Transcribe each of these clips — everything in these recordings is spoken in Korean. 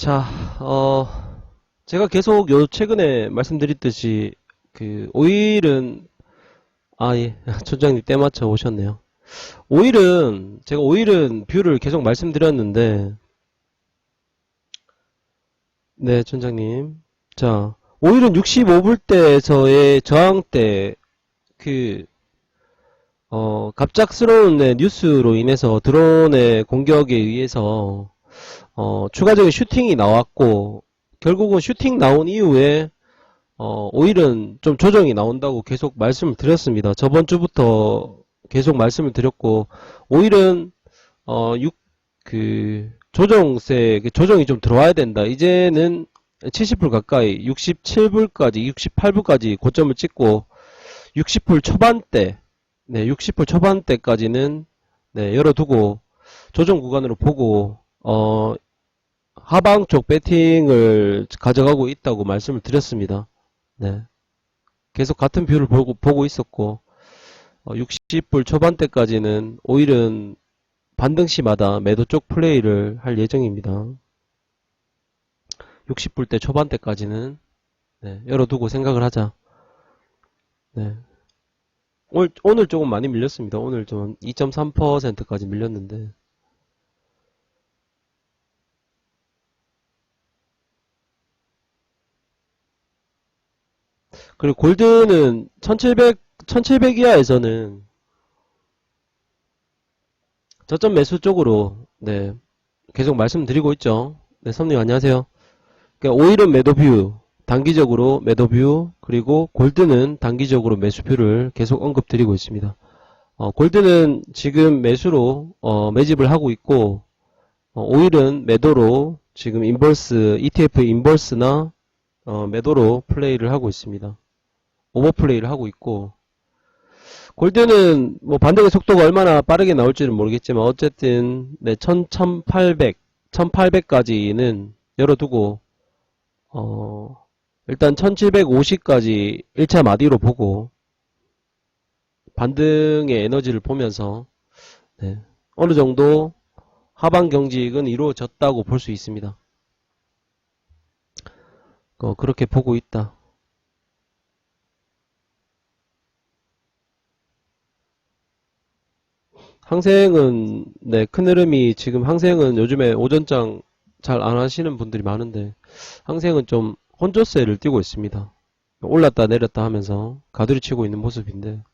자, 제가 계속 최근에 말씀드렸듯이, 오일은, 예, 촌장님 때 맞춰 오셨네요. 제가 오일은 뷰를 계속 말씀드렸는데, 네, 촌장님. 자, 오일은 65불대에서의 저항대, 그, 갑작스러운 뉴스로 인해서 드론의 공격에 의해서, 추가적인 슈팅이 나왔고, 결국은 슈팅 나온 이후에, 오일은 좀 조정이 나온다고 계속 말씀을 드렸습니다. 저번 주부터 계속 말씀을 드렸고, 오일은, 어, 6, 조정이 좀 들어와야 된다. 이제는 70불 가까이, 67불까지, 68불까지 고점을 찍고, 60불 초반대, 네, 60불 초반대까지는, 네, 열어두고, 조정 구간으로 보고, 하방 쪽 배팅을 가져가고 있다고 말씀을 드렸습니다. 네. 계속 같은 뷰를 보고 있었고, 60불 초반대까지는 오일은 반등시마다 매도 쪽 플레이를 할 예정입니다. 60불대 초반대까지는, 네, 열어두고 생각을 하자. 네. 오늘 조금 많이 밀렸습니다. 오늘 좀 2.3%까지 밀렸는데, 그리고 골드는 1700 이하에서는 저점 매수 쪽으로, 네, 계속 말씀드리고 있죠. 네, 선생님 안녕하세요. 그러니까 오일은 매도 뷰, 단기적으로 매도 뷰, 그리고 골드는 단기적으로 매수 뷰를 계속 언급드리고 있습니다. 골드는 지금 매수로 매집을 하고 있고, 오일은 매도로 지금 인버스, ETF 인버스나 매도로 플레이를 하고 있습니다. 오버플레이를 하고 있고, 골드는 뭐 반등의 속도가 얼마나 빠르게 나올지는 모르겠지만 어쨌든 네, 1800까지는 열어두고 일단 1750까지 1차 마디로 보고 반등의 에너지를 보면서 네, 어느 정도 하방 경직은 이루어졌다고 볼 수 있습니다. 그렇게 보고 있다. 항생은 네, 큰 흐름이 지금 항생은 요즘에 오전장 잘 안 하시는 분들이 많은데 항생은 좀 혼조세를 띄고 있습니다. 올랐다 내렸다 하면서 가두리 치고 있는 모습인데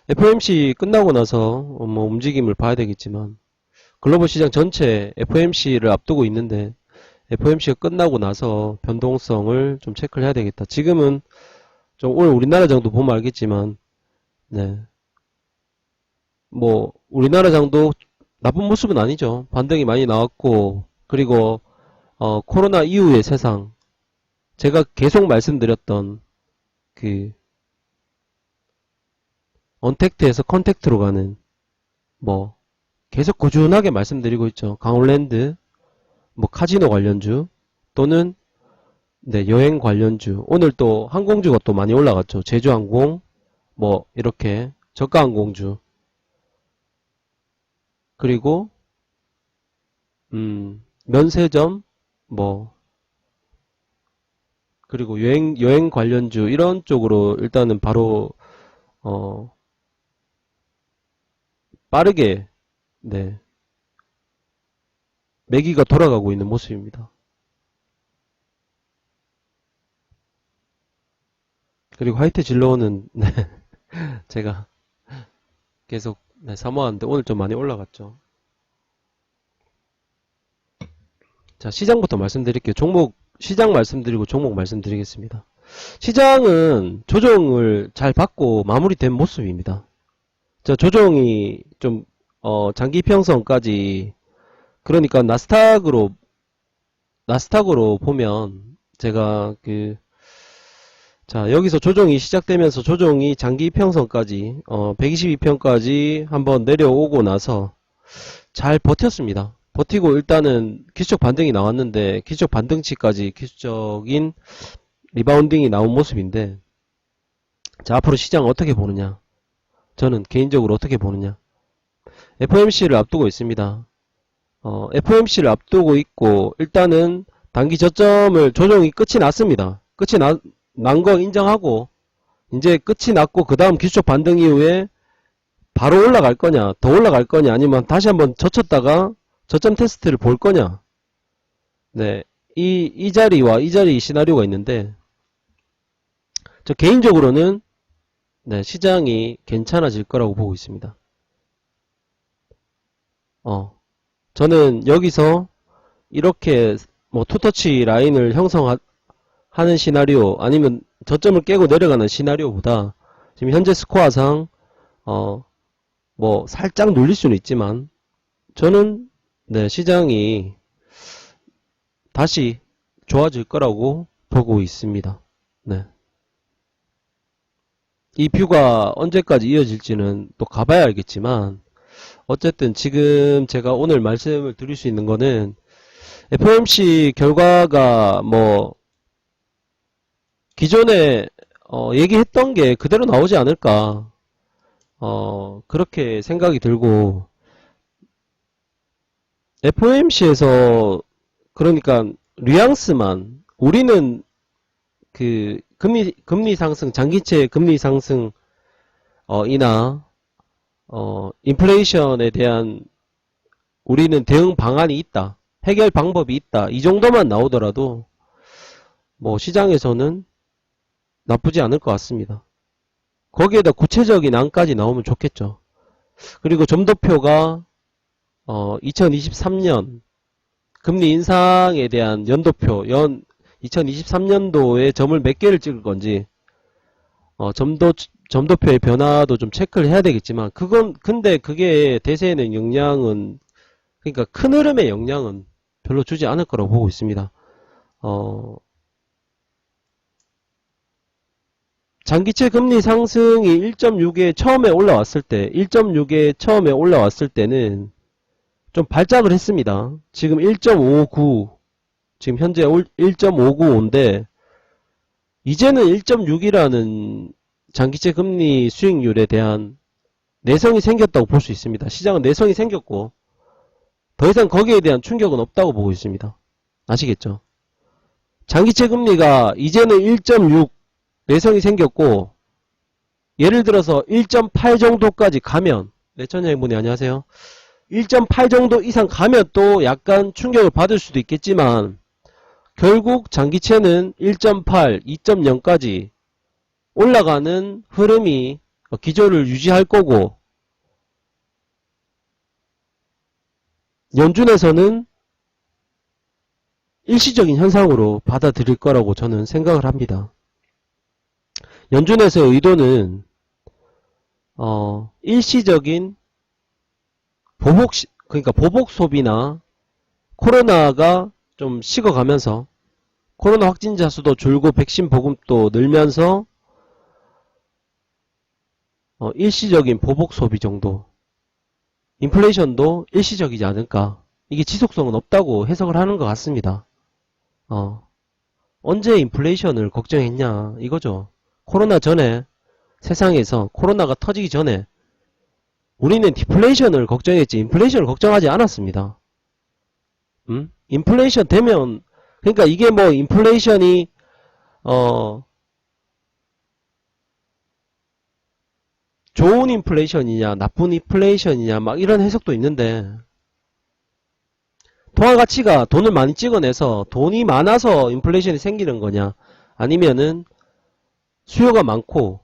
FOMC 끝나고 나서 뭐 움직임을 봐야 되겠지만 글로벌 시장 전체 FOMC를 앞두고 있는데 FOMC가 끝나고 나서 변동성을 좀 체크를 해야 되겠다. 지금은 좀 오늘 우리나라 정도 보면 알겠지만 네. 뭐 우리나라 정도 나쁜 모습은 아니죠. 반등이 많이 나왔고 그리고 코로나 이후의 세상 제가 계속 말씀드렸던 그 언택트에서 컨택트로 가는 뭐 계속 꾸준하게 말씀드리고 있죠. 강원랜드 뭐 카지노 관련주 또는 네, 여행 관련주 오늘 또 항공주가 또 많이 올라갔죠. 제주항공 뭐 이렇게 저가항공주 그리고 면세점 뭐 그리고 여행 관련주 이런 쪽으로 일단은 바로 빠르게 네 매기가 돌아가고 있는 모습입니다. 그리고 화이트 진로는 네, 제가 계속 네, 사모하는데 오늘 좀 많이 올라갔죠. 자, 시장부터 말씀드릴게요. 시장 말씀드리고 종목 말씀드리겠습니다. 시장은 조정을 잘 받고 마무리된 모습입니다. 자, 조정이 좀, 장기 평선까지, 그러니까 나스닥으로 보면, 제가 자, 여기서 조정이 시작되면서 조정이 장기 평선까지, 122평까지 한번 내려오고 나서 잘 버텼습니다. 버티고 일단은 기술적 반등이 나왔는데 기술적 반등치까지 기술적인 리바운딩이 나온 모습인데 자 앞으로 시장 어떻게 보느냐 저는 개인적으로 어떻게 보느냐 FOMC를 앞두고 있습니다. FOMC를 앞두고 있고 일단은 단기 저점을 조정이 끝이 났습니다. 끝이 난 거 인정하고 이제 끝이 났고 그 다음 기술적 반등 이후에 바로 올라갈 거냐, 더 올라갈 거냐, 아니면 다시 한번 젖혔다가 저점 테스트를 볼 거냐. 네, 이 자리와 이 자리 시나리오가 있는데, 저 개인적으로는 네, 시장이 괜찮아질 거라고 보고 있습니다. 저는 여기서 이렇게 뭐 투터치 라인을 형성하는 시나리오, 아니면 저점을 깨고 내려가는 시나리오보다 지금 현재 스코어상 뭐 살짝 눌릴 수는 있지만 저는 네, 시장이 다시 좋아질 거라고 보고 있습니다. 네. 이 뷰가 언제까지 이어질지는 또 가봐야 알겠지만 어쨌든 지금 제가 오늘 말씀을 드릴 수 있는 거는 FOMC 결과가 뭐 기존에 얘기했던 게 그대로 나오지 않을까 그렇게 생각이 들고 FOMC에서 그러니까 뉘앙스만 우리는 그 금리 상승 장기채 금리 상승 이나 인플레이션에 대한 우리는 대응 방안이 있다. 해결 방법이 있다. 이 정도만 나오더라도 뭐 시장에서는 나쁘지 않을 것 같습니다. 거기에다 구체적인 안까지 나오면 좋겠죠. 그리고 점도표가 2023년 금리 인상에 대한 연도표 2023년도에 점을 몇 개를 찍을 건지 점도표의 변화도 좀 체크를 해야 되겠지만 근데 그게 대세에는 영향은 그러니까 큰 흐름의 영향은 별로 주지 않을 거라고 보고 있습니다. 장기채 금리 상승이 1.6에 처음에 올라왔을 때는 좀 발작을 했습니다. 지금 1.59 지금 현재 1.595인데 이제는 1.6이라는 장기채 금리 수익률에 대한 내성이 생겼다고 볼 수 있습니다. 시장은 내성이 생겼고 더 이상 거기에 대한 충격은 없다고 보고 있습니다. 아시겠죠? 장기채 금리가 이제는 1.6 내성이 생겼고 예를 들어서 1.8 정도까지 가면 내천여행분이 안녕하세요. 1.8 정도 이상 가면 또 약간 충격을 받을 수도 있겠지만 결국 장기채는 1.8, 2.0까지 올라가는 흐름이 기조를 유지할 거고 연준에서는 일시적인 현상으로 받아들일 거라고 저는 생각을 합니다. 연준에서의 의도는 일시적인 그러니까 보복 소비나 코로나가 좀 식어가면서 코로나 확진자 수도 줄고 백신 보급도 늘면서 일시적인 보복 소비 정도 인플레이션도 일시적이지 않을까 이게 지속성은 없다고 해석을 하는 것 같습니다. 언제 인플레이션을 걱정했냐 이거죠. 코로나 전에 세상에서 코로나가 터지기 전에 우리는 디플레이션을 걱정했지 인플레이션을 걱정하지 않았습니다. 인플레이션 되면 그러니까 이게 뭐 인플레이션이 좋은 인플레이션이냐 나쁜 인플레이션이냐 막 이런 해석도 있는데 통화가치가 돈을 많이 찍어내서 돈이 많아서 인플레이션이 생기는 거냐 아니면은 수요가 많고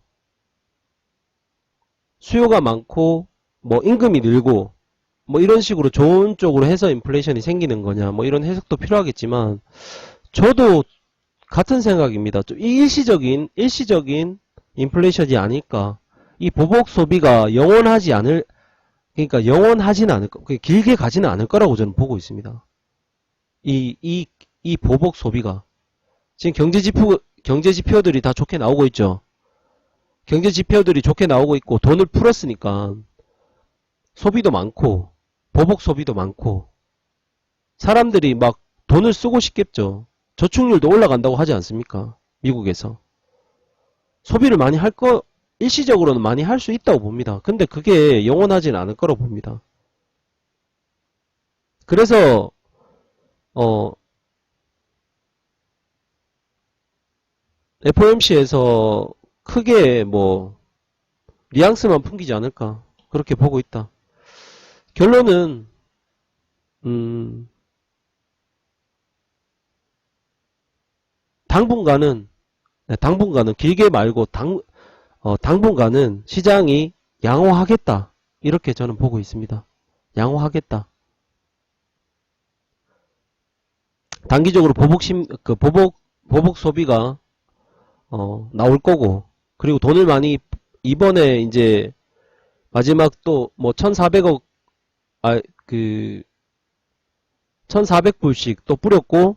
뭐 임금이 늘고 뭐 이런 식으로 좋은 쪽으로 해서 인플레이션이 생기는 거냐 뭐 이런 해석도 필요하겠지만 저도 같은 생각입니다. 좀 일시적인 인플레이션이 아닐까. 이 보복 소비가 영원하지는 않을 거, 길게 가지는 않을 거라고 저는 보고 있습니다. 이 보복 소비가 지금 경제 지표들이 다 좋게 나오고 있죠. 경제 지표들이 좋게 나오고 있고 돈을 풀었으니까 소비도 많고 보복 소비도 많고 사람들이 막 돈을 쓰고 싶겠죠. 저축률도 올라간다고 하지 않습니까? 미국에서 소비를 많이 일시적으로는 많이 할 수 있다고 봅니다. 근데 그게 영원하지는 않을 거라고 봅니다. 그래서 FOMC에서 크게 뭐 뉘앙스만 풍기지 않을까 그렇게 보고 있다. 결론은 당분간은 당분간은 길게 말고 당분간은 시장이 양호하겠다 이렇게 저는 보고 있습니다. 양호하겠다. 단기적으로 보복 소비가 나올 거고, 그리고 돈을 많이 이번에 이제 마지막 또 뭐 1,400억 그 1,400불씩 또 뿌렸고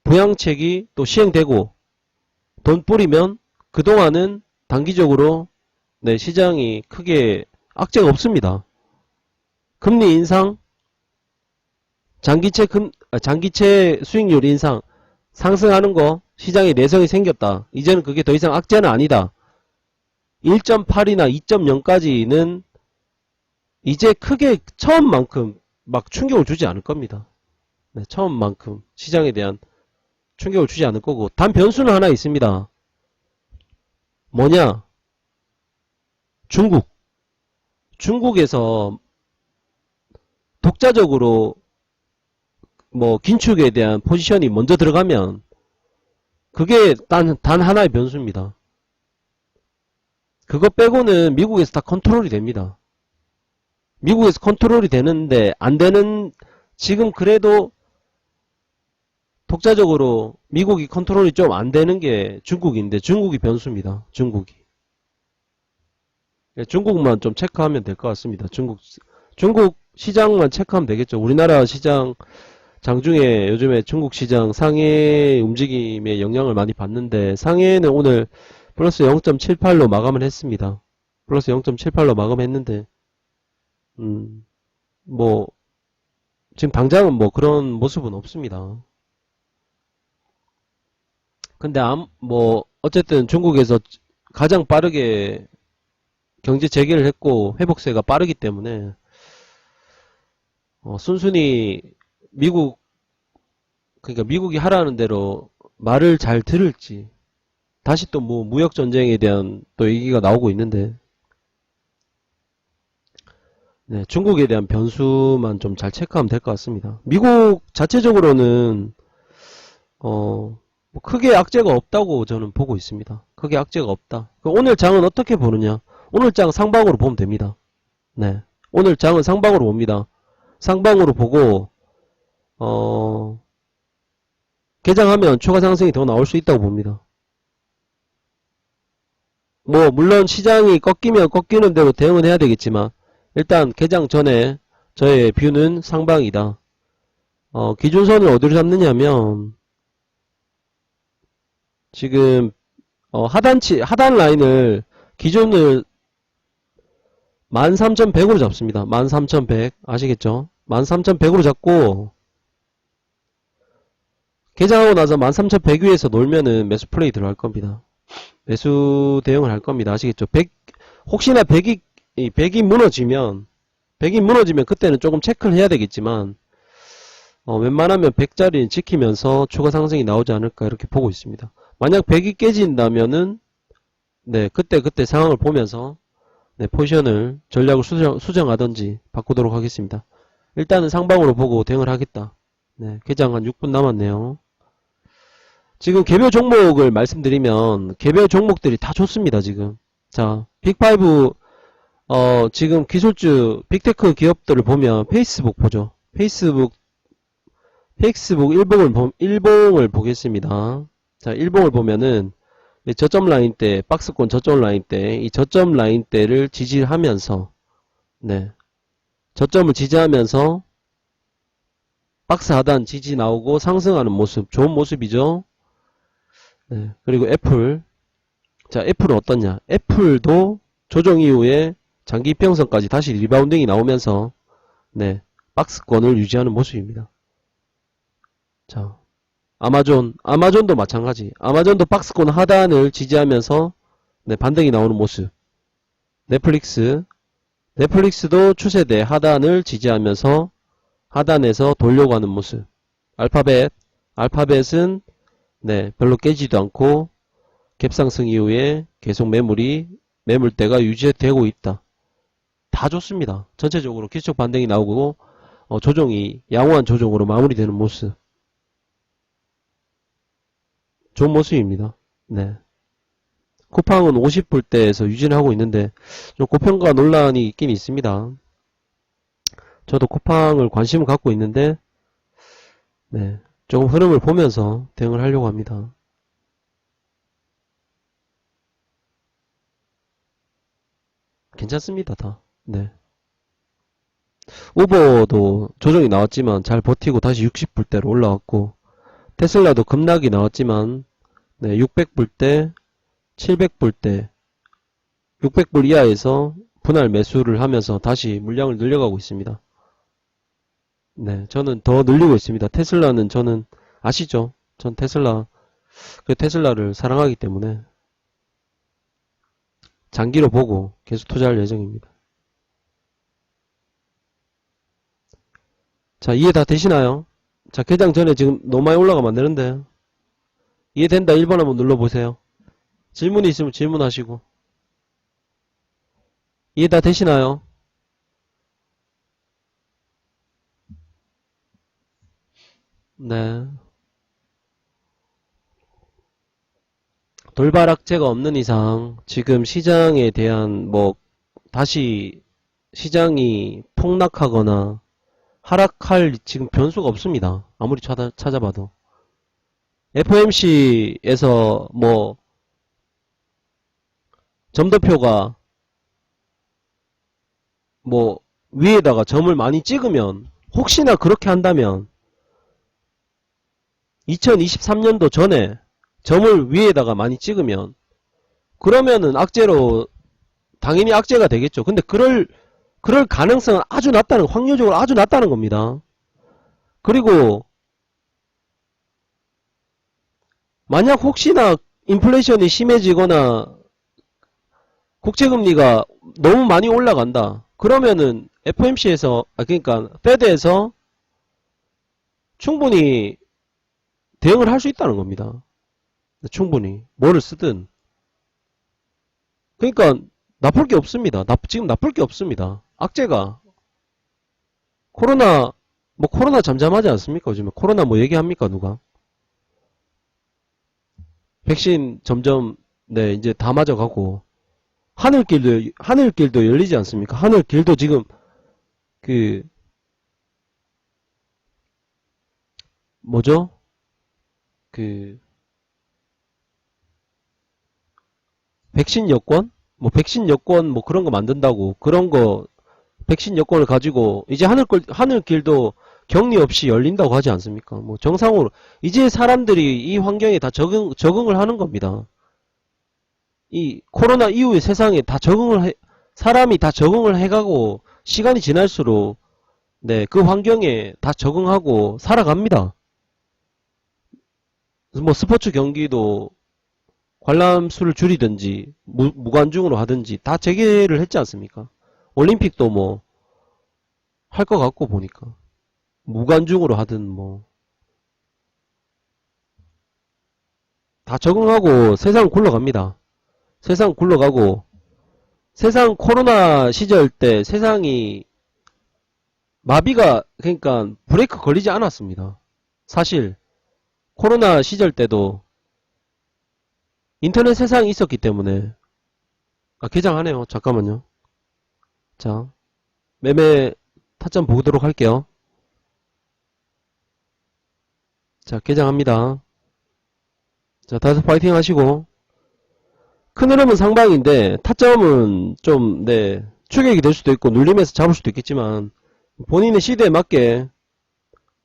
부양책이 또 시행되고 돈 뿌리면 그동안은 단기적으로 네, 시장이 크게 악재가 없습니다. 금리 인상, 장기채 수익률 인상, 상승하는 거 시장에 내성이 생겼다. 이제는 그게 더 이상 악재는 아니다. 1.8이나 2.0까지는 이제 크게 처음만큼 막 충격을 주지 않을 겁니다. 네, 처음만큼 시장에 대한 충격을 주지 않을 거고, 단 변수는 하나 있습니다. 뭐냐? 중국에서 독자적으로 뭐 긴축에 대한 포지션이 먼저 들어가면 그게 단 하나의 변수입니다. 그거 빼고는 미국에서 다 컨트롤이 됩니다. 미국에서 컨트롤이 되는데 안 되는, 지금 그래도 독자적으로 미국이 컨트롤이 좀 안 되는 게 중국인데 중국이 변수입니다. 중국만 좀 체크하면 될 것 같습니다. 중국 시장만 체크하면 되겠죠. 우리나라 시장 장중에 요즘에 중국 시장 상해 움직임에 영향을 많이 받는데, 상해는 오늘 플러스 0.78로 마감을 했습니다. 플러스 0.78로 마감했는데 뭐 지금 당장은 뭐 그런 모습은 없습니다. 근데 뭐 어쨌든 중국에서 가장 빠르게 경제 재개를 했고 회복세가 빠르기 때문에 순순히 그러니까 미국이 하라는 대로 말을 잘 들을지, 다시 또 뭐 무역 전쟁에 대한 또 얘기가 나오고 있는데, 네, 중국에 대한 변수만 좀 잘 체크하면 될 것 같습니다. 미국 자체적으로는 뭐 크게 악재가 없다고 저는 보고 있습니다. 크게 악재가 없다. 오늘 장은 어떻게 보느냐? 오늘 장 상방으로 보면 됩니다. 네, 오늘 장은 상방으로 봅니다. 상방으로 보고 개장하면 추가 상승이 더 나올 수 있다고 봅니다. 뭐 물론 시장이 꺾이면 꺾이는 대로 대응은 해야 되겠지만 일단 개장 전에 저의 뷰는 상방이다. 기준선을 어디로 잡느냐면 지금 하단 라인을 기준을 13,100으로 잡습니다. 13,100 아시겠죠? 13,100으로 잡고 개장하고 나서 13,100 위에서 놀면은 매수 플레이 들어갈 겁니다. 매수 대응을 할 겁니다. 아시겠죠? 혹시나 100이 무너지면 그때는 조금 체크를 해야 되겠지만 웬만하면 100짜리는 지키면서 추가 상승이 나오지 않을까 이렇게 보고 있습니다. 만약 100이 깨진다면은 네, 그때 상황을 보면서 네, 포지션을 전략을 수정하든지 바꾸도록 하겠습니다. 일단은 상방으로 보고 대응을 하겠다. 네, 개장 한 6분 남았네요. 지금 개별 종목을 말씀드리면 개별 종목들이 다 좋습니다. 지금 자, 빅5 지금 기술주 빅테크 기업들을 보면 페이스북 보죠. 페이스북 일봉을 보겠습니다. 자, 일봉을 보면은 저점 라인 때, 박스권 저점 라인 때, 이 저점 라인 때를 지지하면서, 네, 저점을 지지하면서 박스 하단 지지 나오고 상승하는 모습, 좋은 모습이죠. 네, 그리고 애플, 자, 애플은 어떻냐? 애플도 조정 이후에 장기 이평선까지 다시 리바운딩이 나오면서, 네, 박스권을 유지하는 모습입니다. 자, 아마존도 마찬가지. 아마존도 박스권 하단을 지지하면서 네, 반등이 나오는 모습. 넷플릭스도 추세대 하단을 지지하면서 하단에서 돌려고 하는 모습. 알파벳은 네, 별로 깨지도 않고 갭상승 이후에 계속 매물대가 유지되고 있다. 다 좋습니다. 전체적으로 기술적 반등이 나오고 조정이 양호한 조정으로 마무리되는 모습. 좋은 모습입니다. 네. 쿠팡은 50불대에서 유지를 하고 있는데 좀 고평가 논란이 있긴 있습니다. 저도 쿠팡을 관심을 갖고 있는데 네, 조금 흐름을 보면서 대응을 하려고 합니다. 괜찮습니다, 다. 네. 우버도 조정이 나왔지만 잘 버티고 다시 60불대로 올라왔고, 테슬라도 급락이 나왔지만 네, 600불대, 700불대, 600불 이하에서 분할 매수를 하면서 다시 물량을 늘려가고 있습니다. 네, 저는 더 늘리고 있습니다. 테슬라는 저는 아시죠? 전 테슬라를 사랑하기 때문에 장기로 보고 계속 투자할 예정입니다. 자, 이해 다 되시나요? 자, 개장 전에 지금 너무 많이 올라가면 안 되는데. 이해된다 1번 한번 눌러보세요. 질문이 있으면 질문하시고. 이해 다 되시나요? 네. 돌발 악재가 없는 이상 지금 시장에 대한 다시 시장이 폭락하거나 하락할 지금 변수가 없습니다. 아무리 찾아봐도. FOMC에서 점도표가 위에다가 점을 많이 찍으면 혹시나 그렇게 한다면 2023년도 전에 점을 위에다가 많이 찍으면 그러면은 악재로 당연히 악재가 되겠죠. 근데 그럴 가능성은 아주 낮다는, 확률적으로 아주 낮다는 겁니다. 그리고 만약 혹시나 인플레이션이 심해지거나 국채금리가 너무 많이 올라간다. 그러면은 FOMC에서 그러니까 페드에서 충분히 대응을 할 수 있다는 겁니다. 충분히 뭐를 쓰든. 그러니까 나쁠 게 없습니다. 지금 나쁠 게 없습니다. 악재가 코로나 코로나 잠잠하지 않습니까? 요즘에 코로나 얘기합니까 누가? 백신 점점 네 이제 다 맞아가고 하늘길도 열리지 않습니까? 하늘길도 지금 그 뭐죠? 그 백신 여권? 백신 여권 그런 거 만든다고 그런 거 백신 여권을 가지고 이제 하늘길도 격리 없이 열린다고 하지 않습니까? 정상으로 이제 사람들이 이 환경에 다 적응을 하는 겁니다. 이 코로나 이후의 세상에 사람이 다 적응을 해가고 시간이 지날수록 네, 그 환경에 다 적응하고 살아갑니다. 스포츠 경기도 관람수를 줄이든지 무관중으로 하든지 다 재개를 했지 않습니까? 올림픽도 할 것 같고 보니까 무관중으로 하든 다 적응하고 세상 굴러갑니다. 세상 굴러가고 세상 코로나 시절 때 세상이 마비가 그러니까 브레이크 걸리지 않았습니다. 사실 코로나 시절 때도 인터넷 세상이 있었기 때문에 개장하네요. 잠깐만요. 자, 매매 타점 보도록 할게요. 자, 개장합니다. 자, 다들 파이팅 하시고 큰 흐름은 상방인데 타점은 좀 네, 추격이 될 수도 있고 눌림에서 잡을 수도 있겠지만 본인의 시대에 맞게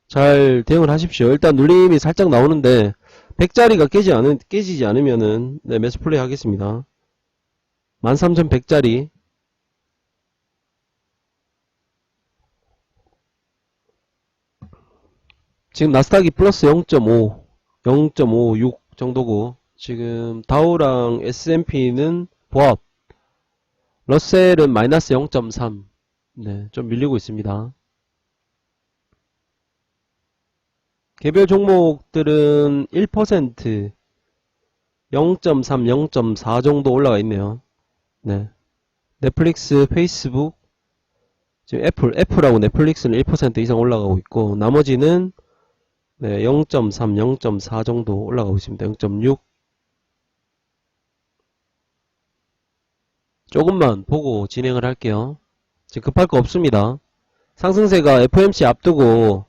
잘 대응을 하십시오. 일단 눌림이 살짝 나오는데 100짜리가 깨지지 않으면은 네, 매수 플레이 하겠습니다. 13,100짜리 지금 나스닥이 플러스 0.5 0.56 정도고 지금 다우랑 S&P는 보합 러셀은 마이너스 0.3 네, 좀 밀리고 있습니다. 개별 종목들은 1% 0.3, 0.4 정도 올라가 있네요. 네. 넷플릭스, 페이스북, 지금 애플하고 넷플릭스는 1% 이상 올라가고 있고, 나머지는 네, 0.3, 0.4 정도 올라가고 있습니다. 0.6. 조금만 보고 진행을 할게요. 지금 급할 거 없습니다. 상승세가 FOMC 앞두고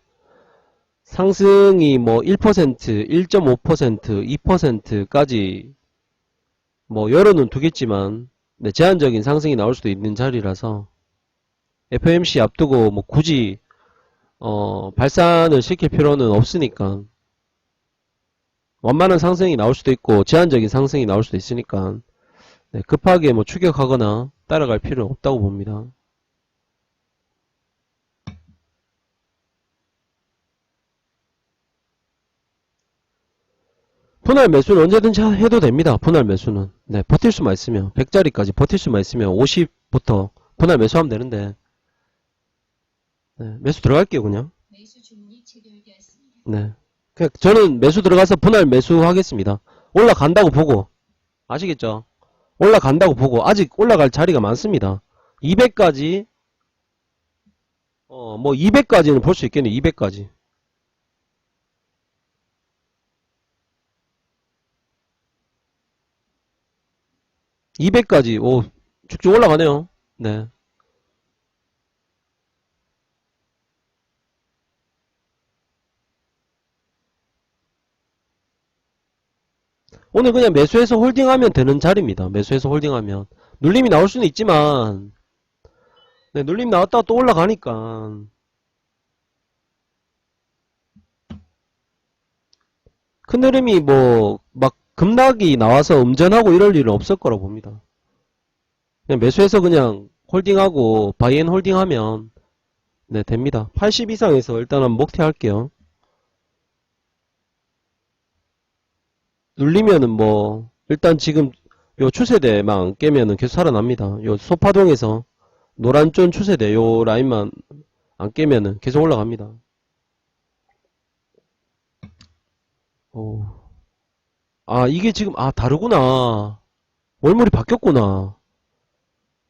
상승이 뭐 1%, 1.5%, 2%까지 뭐 열어는 두겠지만 네, 제한적인 상승이 나올 수도 있는 자리라서 FOMC 앞두고 뭐 굳이 발산을 시킬 필요는 없으니까 완만한 상승이 나올 수도 있고 제한적인 상승이 나올 수도 있으니까 네, 급하게 뭐 추격하거나 따라갈 필요는 없다고 봅니다. 분할 매수는 언제든지 해도 됩니다. 분할 매수는. 네, 버틸 수만 있으면 100짜리까지 버틸 수만 있으면 50부터 분할 매수하면 되는데 네, 매수 들어갈게요 그냥. 네, 그냥 저는 매수 들어가서 분할 매수 하겠습니다. 올라간다고 보고 아시겠죠? 올라간다고 보고 아직 올라갈 자리가 많습니다. 200까지 뭐 200까지는 볼 수 있겠네요. 200까지 200까지 오 쭉쭉 올라가네요. 네. 오늘 그냥 매수해서 홀딩하면 되는 자리입니다. 매수해서 홀딩하면 눌림이 나올 수는 있지만 네, 눌림 나왔다가 또 올라가니까 큰 흐름이 뭐 막 급락이 나와서 음전하고 이럴 일은 없을 거라고 봅니다. 그냥 매수해서 그냥 홀딩하고 바이앤 홀딩하면 네 됩니다. 80 이상에서 일단은 목태 할게요. 눌리면은 뭐 일단 지금 요 추세대만 깨면은 계속 살아납니다. 요 소파동에서 노란존 추세대 요 라인만 안 깨면은 계속 올라갑니다. 오. 아 이게 지금 다르구나. 월물이 바뀌었구나.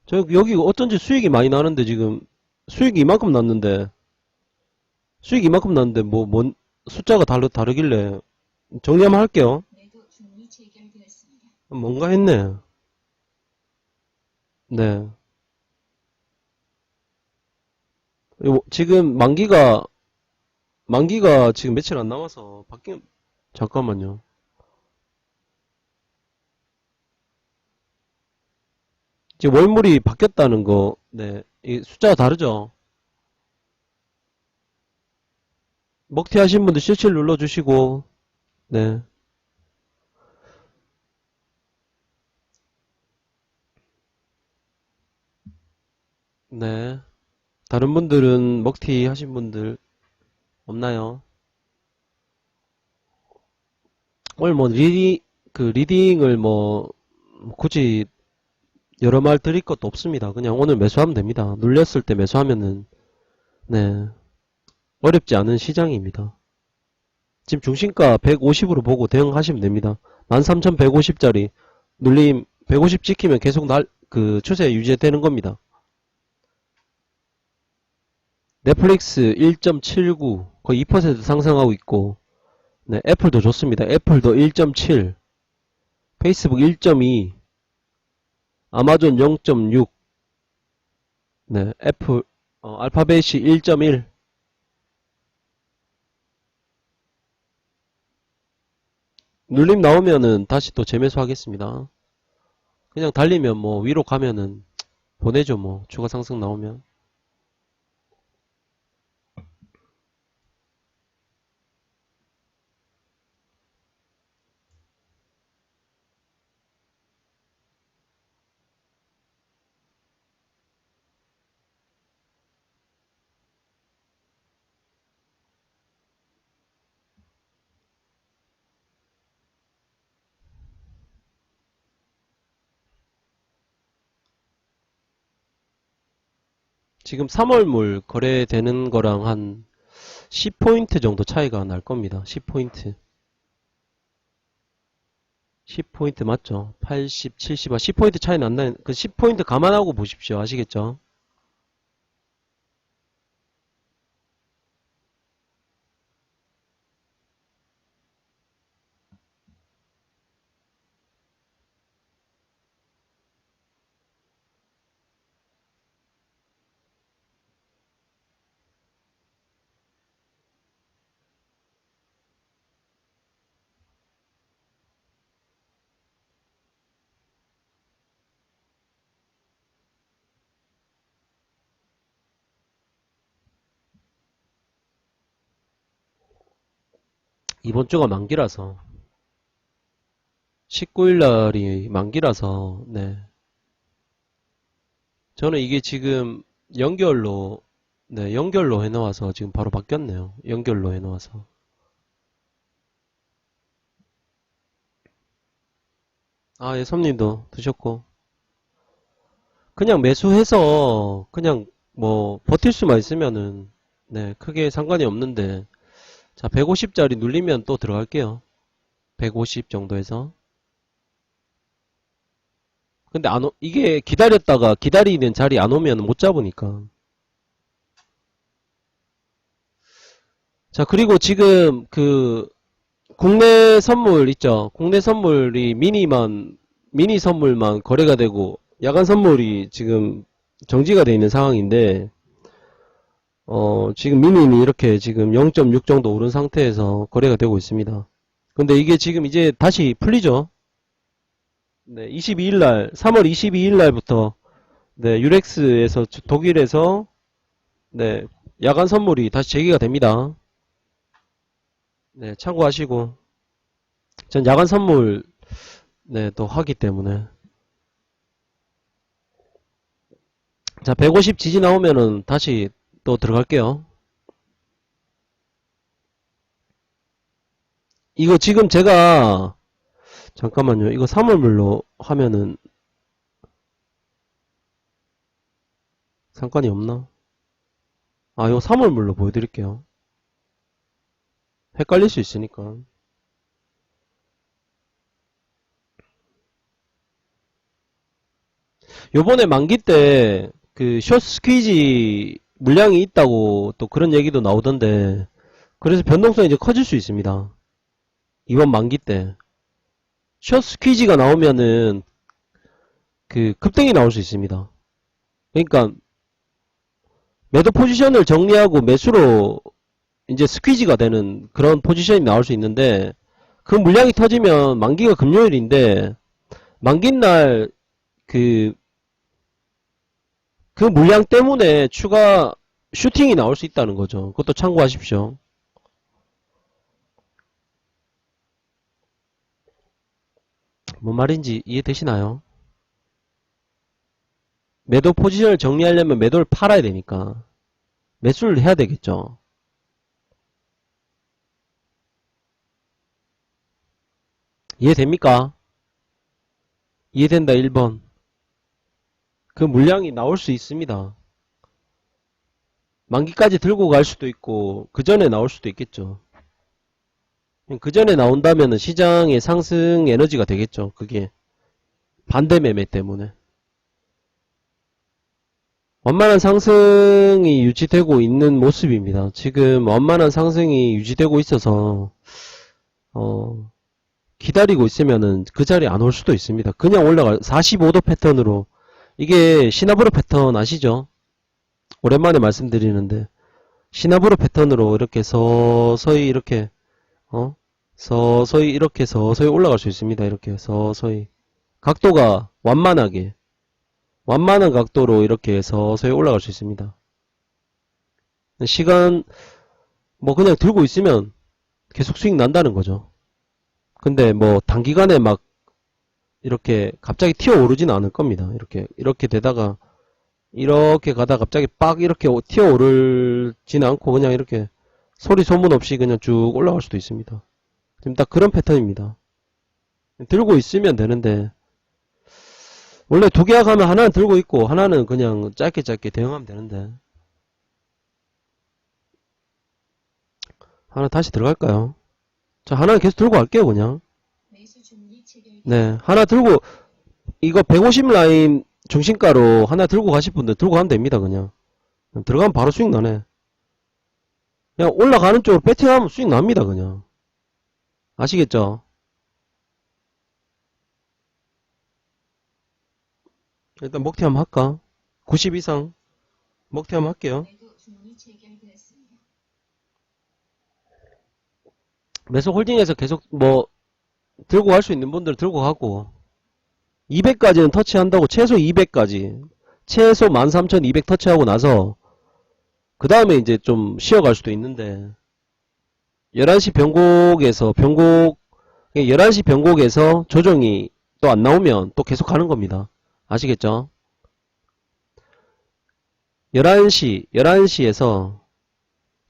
저 여기 어쩐지 수익이 많이 나는데 지금 수익이 이만큼 났는데 수익이 이만큼 났는데 뭔 숫자가 다르길래 정리 한번 할게요. 뭔가 했네. 네. 지금 만기가 지금 며칠 안 남아서 바뀐 잠깐만요. 지금 월물이 바뀌었다는 거, 네. 이 숫자가 다르죠? 먹튀 하신 분들 실실 눌러주시고, 네. 네. 다른 분들은 먹튀 하신 분들 없나요? 오늘 뭐 리딩을 뭐 굳이 여러 말 드릴 것도 없습니다. 그냥 오늘 매수하면 됩니다. 눌렸을 때 매수하면은 네 어렵지 않은 시장입니다. 지금 중심가 150으로 보고 대응하시면 됩니다. 13,150짜리 눌림 150 지키면 계속 그 추세 유지되는 겁니다. 넷플릭스 1.79 거의 2% 상승하고 있고 네, 애플도 좋습니다. 애플도 1.7 페이스북 1.2 아마존 0.6 네, 애플 알파벳이 1.1 눌림 나오면은 다시 또 재매수 하겠습니다. 그냥 달리면 뭐 위로 가면은 보내죠 뭐 추가 상승 나오면. 지금 3월물 거래되는 거랑 한 10포인트 정도 차이가 날 겁니다. 10포인트. 10포인트 맞죠? 80, 70, 10포인트 차이 난다는, 그 10포인트 감안하고 보십시오. 아시겠죠? 이번 주가 만기라서. 19일 날이 만기라서, 네. 저는 이게 지금 연결로, 네, 연결로 해놓아서 지금 바로 바뀌었네요. 연결로 해놓아서. 아, 예, 섬님도 드셨고. 그냥 매수해서, 그냥 뭐, 버틸 수만 있으면은, 네, 크게 상관이 없는데, 자, 150짜리 눌리면 또 들어갈게요. 150 정도에서. 근데 이게 기다렸다가 기다리는 자리 안 오면 못 잡으니까. 자, 그리고 지금 그 국내 선물 있죠? 국내 선물이 미니 선물만 거래가 되고 야간 선물이 지금 정지가 되어 있는 상황인데, 지금 미니는 이렇게 지금 0.6 정도 오른 상태에서 거래가 되고 있습니다. 근데 이게 지금 이제 다시 풀리죠? 네, 22일 날, 3월 22일 날부터 네, 유렉스에서 독일에서 네, 야간 선물이 다시 재개가 됩니다. 네, 참고하시고. 전 야간 선물 네, 또 하기 때문에. 자, 150 지지 나오면은 다시 또 들어갈게요. 이거 지금 제가 잠깐만요. 이거 사물물로 하면은 상관이 없나? 아, 이거 사물물로 보여드릴게요. 헷갈릴 수 있으니까. 요번에 만기 때 그 숏 스퀴지 물량이 있다고 또 그런 얘기도 나오던데, 그래서 변동성이 이제 커질 수 있습니다. 이번 만기 때 숏 스퀴지가 나오면은 그 급등이 나올 수 있습니다. 그러니까 매도 포지션을 정리하고 매수로 이제 스퀴지가 되는 그런 포지션이 나올 수 있는데, 그 물량이 터지면 만기가 금요일인데 만기날 그, 그 물량 때문에 추가 슈팅이 나올 수 있다는 거죠. 그것도 참고하십시오. 뭔 말인지 이해되시나요? 매도 포지션을 정리하려면 매도를 팔아야 되니까 매수를 해야 되겠죠. 이해됩니까? 이해된다 1번. 그 물량이 나올 수 있습니다. 만기까지 들고 갈 수도 있고 그 전에 나올 수도 있겠죠. 그 전에 나온다면 시장의 상승 에너지가 되겠죠. 그게 반대 매매 때문에. 완만한 상승이 유지되고 있는 모습입니다. 지금 완만한 상승이 유지되고 있어서 어, 기다리고 있으면은 그 자리에 안 올 수도 있습니다. 그냥 올라갈 45도 패턴으로. 이게 시나브로 패턴 아시죠? 오랜만에 말씀드리는데 시나브로 패턴으로 이렇게 서서히 이렇게 서서히 이렇게 서서히 올라갈 수 있습니다. 이렇게 서서히 각도가 완만한 각도로 이렇게 서서히 올라갈 수 있습니다. 시간 뭐 그냥 들고 있으면 계속 수익 난다는 거죠. 근데 뭐 단기간에 막 이렇게 갑자기 튀어오르지는 않을 겁니다. 이렇게 되다가 이렇게 가다 갑자기 빡 이렇게 튀어오르지는 않고 그냥 이렇게 소리 소문 없이 그냥 쭉 올라갈 수도 있습니다. 지금 딱 그런 패턴입니다. 들고 있으면 되는데 원래 두 계약 하면 하나는 들고 있고 하나는 그냥 짧게 대응하면 되는데, 하나 다시 들어갈까요? 자, 하나는 계속 들고 갈게요 그냥. 네, 하나 들고, 이거 150 라인 중심가로 하나 들고 가실 분들 들고 가면 됩니다, 그냥. 들어가면 바로 수익 나네. 그냥 올라가는 쪽으로 배팅하면 수익 납니다, 그냥. 아시겠죠? 일단 먹튀 한번 할까? 90 이상 먹튀 한번 할게요. 매수 홀딩해서 계속 뭐 들고 갈 수 있는 분들 들고 가고 200까지는 터치한다고 최소 200까지 최소 13,200 터치하고 나서 그 다음에 이제 좀 쉬어갈 수도 있는데 11시 변곡에서 11시 변곡에서 조정이 또 안 나오면 또 계속 가는 겁니다. 아시겠죠? 11시에서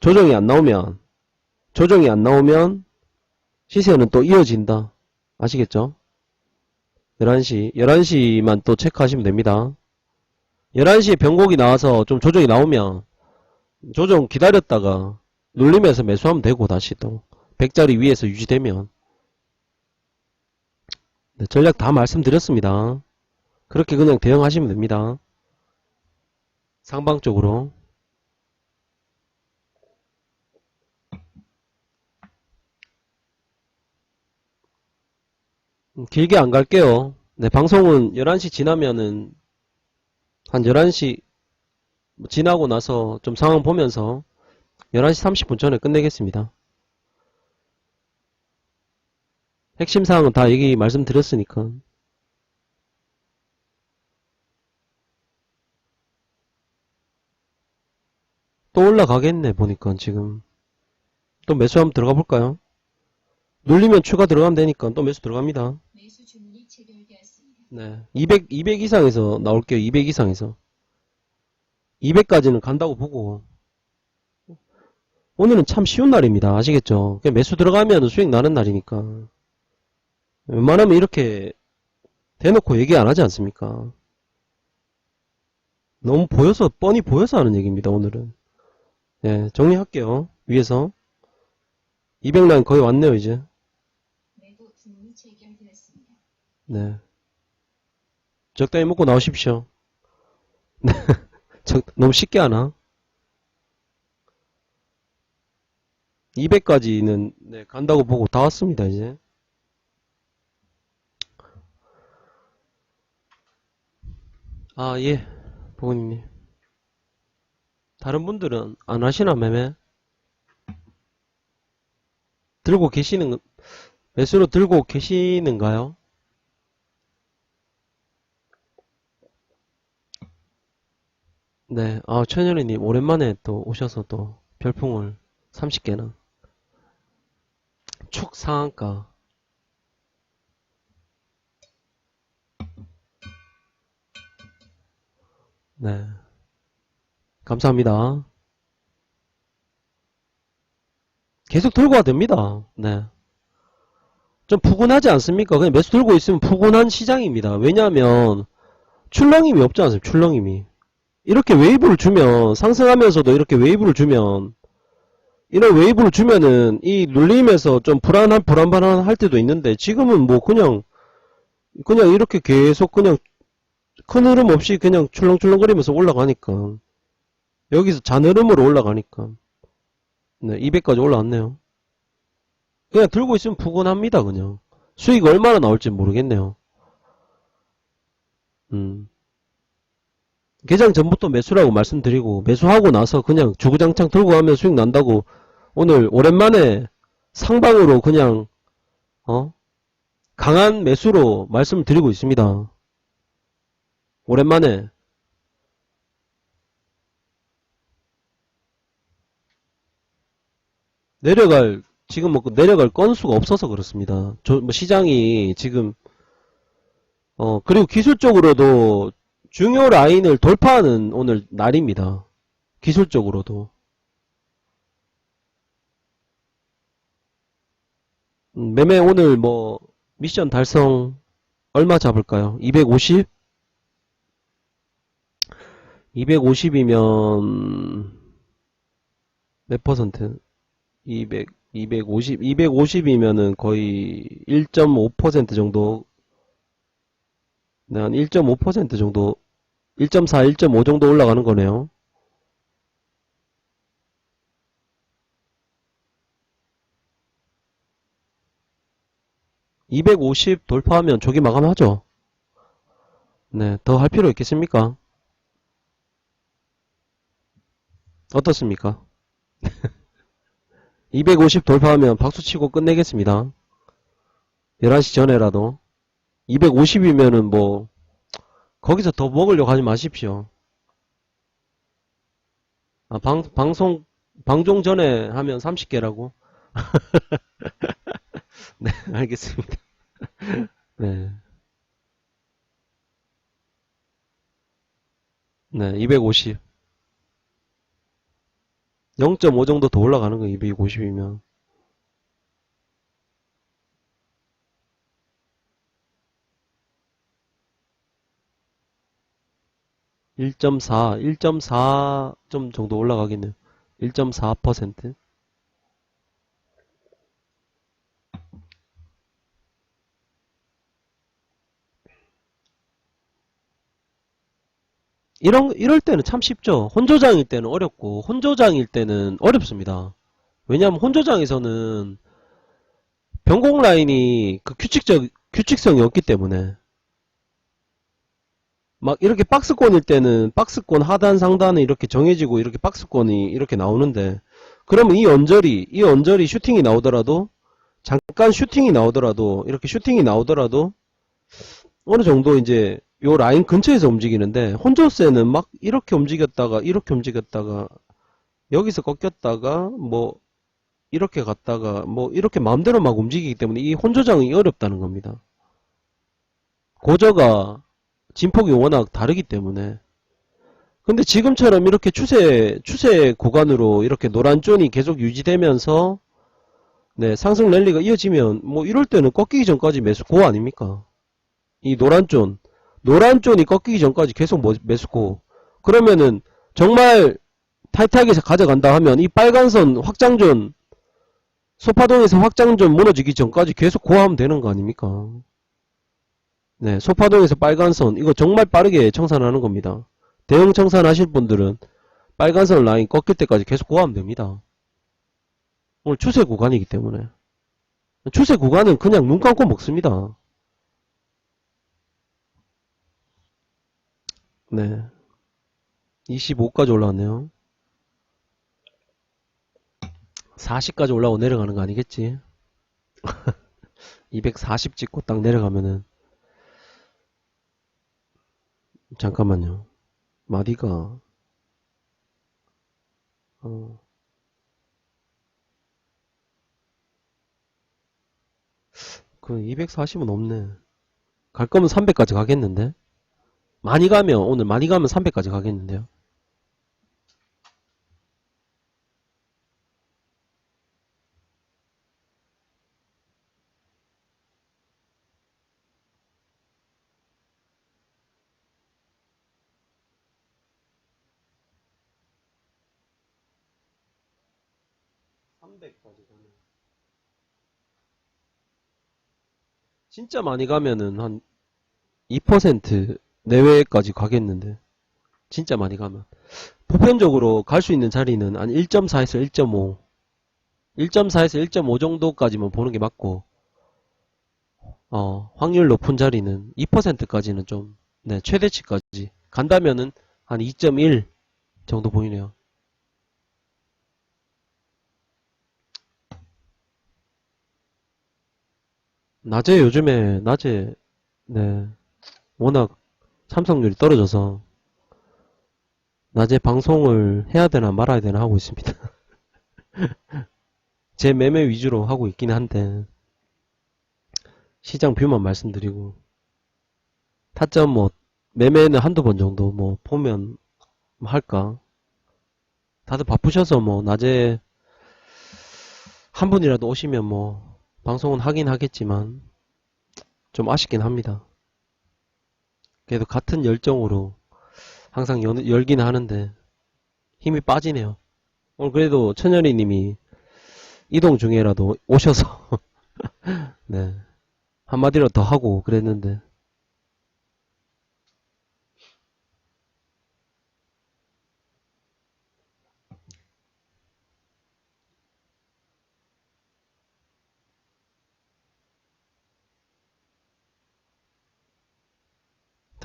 조정이 안 나오면 시세는 또 이어진다. 아시겠죠? 11시만 또 체크하시면 됩니다. 11시에 변곡이 나와서 좀 조정이 나오면 조정 기다렸다가 눌리면서 매수하면 되고 다시 또 100자리 위에서 유지되면 네, 전략 다 말씀드렸습니다. 그렇게 그냥 대응하시면 됩니다. 상방 쪽으로 길게 안 갈게요. 네, 방송은 11시 지나면은 한 11시 지나고 나서 좀 상황 보면서 11시 30분 전에 끝내겠습니다. 핵심 사항은 다 얘기 말씀드렸으니까. 또 올라가겠네 보니까 지금. 또 매수 한번 들어가 볼까요? 눌리면 추가 들어가면 되니까 또 매수 들어갑니다. 네, 200 이상에서 나올게요. 200 이상에서. 200까지는 간다고 보고. 오늘은 참 쉬운 날입니다. 아시겠죠? 그냥 매수 들어가면 수익 나는 날이니까. 웬만하면 이렇게 대놓고 얘기 안 하지 않습니까? 너무 보여서, 뻔히 보여서 하는 얘기입니다, 오늘은. 예, 정리할게요. 위에서. 200라인 거의 왔네요, 이제. 네. 적당히 먹고 나오십시오. 너무 쉽게 하나? 200까지는 네, 간다고 보고 다 왔습니다, 이제. 아, 예. 보고님. 다른 분들은 안 하시나, 매매? 들고 계시는, 매수로 들고 계시는가요? 네. 아, 천연이님, 오랜만에 또 오셔서 또 별풍을 30개나. 축 상한가. 네. 감사합니다. 계속 들고 와도 됩니다. 네. 좀 푸근하지 않습니까? 그냥 매수 들고 있으면 푸근한 시장입니다. 왜냐하면 출렁임이 없지 않습니까? 출렁임이. 이렇게 웨이브를 주면 상승하면서도 이렇게 웨이브를 주면 이런 웨이브를 주면은 이 눌림에서 좀 불안할 때도 있는데 지금은 뭐 그냥 이렇게 계속 그냥 큰 흐름 없이 그냥 출렁출렁거리면서 올라가니까 여기서 잔흐름으로 올라가니까 네, 200까지 올라왔네요. 그냥 들고 있으면 푸근합니다. 그냥 수익 얼마나 나올지 모르겠네요. 개장 전부터 매수라고 말씀드리고 매수하고 나서 그냥 주구장창 들고 가면 수익 난다고 오늘 오랜만에 상방으로 그냥 강한 매수로 말씀을 드리고 있습니다. 오랜만에 지금 뭐 내려갈 건수가 없어서 그렇습니다. 뭐 시장이 지금 그리고 기술적으로도 중요 라인을 돌파하는 오늘 날입니다. 기술적으로도 매매 오늘 뭐 미션 달성 얼마 잡을까요? 250? 250이면 몇 퍼센트? 250이면은 거의 1.5% 정도 네, 한 1.5% 정도, 1.4, 1.5 정도 올라가는 거네요. 250 돌파하면 조기 마감하죠. 네, 더 할 필요 있겠습니까? 어떻습니까? 250 돌파하면 박수치고 끝내겠습니다. 11시 전에라도. 250이면은 뭐 거기서 더 먹으려고 하지 마십시오. 아, 방송 전에 하면 30개라고? 네, 알겠습니다. 네, 네, 250. 0.5 정도 더 올라가는 거 250이면. 1.4, 1.4점 정도 올라가겠네요. 1.4%. 이럴 때는 참 쉽죠. 혼조장일 때는 어렵고, 혼조장일 때는 어렵습니다. 왜냐하면 혼조장에서는 변곡 라인이 그 규칙성이 없기 때문에. 막 이렇게 박스권일 때는 박스권 하단 상단은 이렇게 정해지고 이렇게 박스권이 이렇게 나오는데, 그러면 이 언저리 슈팅이 나오더라도, 잠깐 슈팅이 나오더라도, 이렇게 슈팅이 나오더라도, 어느 정도 이제 요 라인 근처에서 움직이는데, 혼조세는 막 이렇게 움직였다가, 이렇게 움직였다가, 여기서 꺾였다가, 뭐, 이렇게 갔다가, 뭐, 이렇게 마음대로 막 움직이기 때문에 이 혼조장이 어렵다는 겁니다. 고저가, 진폭이 워낙 다르기 때문에. 근데 지금처럼 이렇게 추세 구간으로 이렇게 노란 존이 계속 유지되면서, 네, 상승 랠리가 이어지면, 뭐, 이럴 때는 꺾이기 전까지 매수 고 아닙니까? 이 노란 존이 꺾이기 전까지 계속 매수 고. 그러면은, 정말 타이트하게 가져간다 하면, 이 빨간 선 확장존, 소파동에서 확장존 무너지기 전까지 계속 고하면 되는 거 아닙니까? 네, 소파동에서 빨간 선, 이거 정말 빠르게 청산하는 겁니다. 대형 청산하실 분들은 빨간 선 라인 꺾일 때까지 계속 고하면 됩니다. 오늘 추세 구간이기 때문에. 추세 구간은 그냥 눈 감고 먹습니다. 네. 25까지 올라왔네요. 40까지 올라오고 내려가는 거 아니겠지? 240 찍고 딱 내려가면은, 잠깐만요. 마디가, 어, 그 240은 없네. 갈 거면 300까지 가겠는데? 오늘 많이 가면 300까지 가겠는데요? 300까지 가면. 진짜 많이 가면은 한 2% 내외까지 가겠는데. 진짜 많이 가면. 보편적으로 갈 수 있는 자리는 한 1.4에서 1.5. 1.4에서 1.5 정도까지만 보는 게 맞고, 확률 높은 자리는 2%까지는 좀, 네, 최대치까지 간다면은 한 2.1 정도 보이네요. 낮에, 네, 워낙 참석률이 떨어져서, 낮에 방송을 해야 되나 말아야 되나 하고 있습니다. 제 매매 위주로 하고 있긴 한데, 시장 뷰만 말씀드리고, 타점 뭐, 매매는 한두 번 정도 뭐, 보면 할까? 다들 바쁘셔서 뭐, 낮에 한 분이라도 오시면 뭐, 방송은 하긴 하겠지만, 좀 아쉽긴 합니다. 그래도 같은 열정으로 항상 열긴 하는데, 힘이 빠지네요. 오늘 그래도 천연이 님이 이동 중에라도 오셔서, 네, 한마디로 더 하고 그랬는데,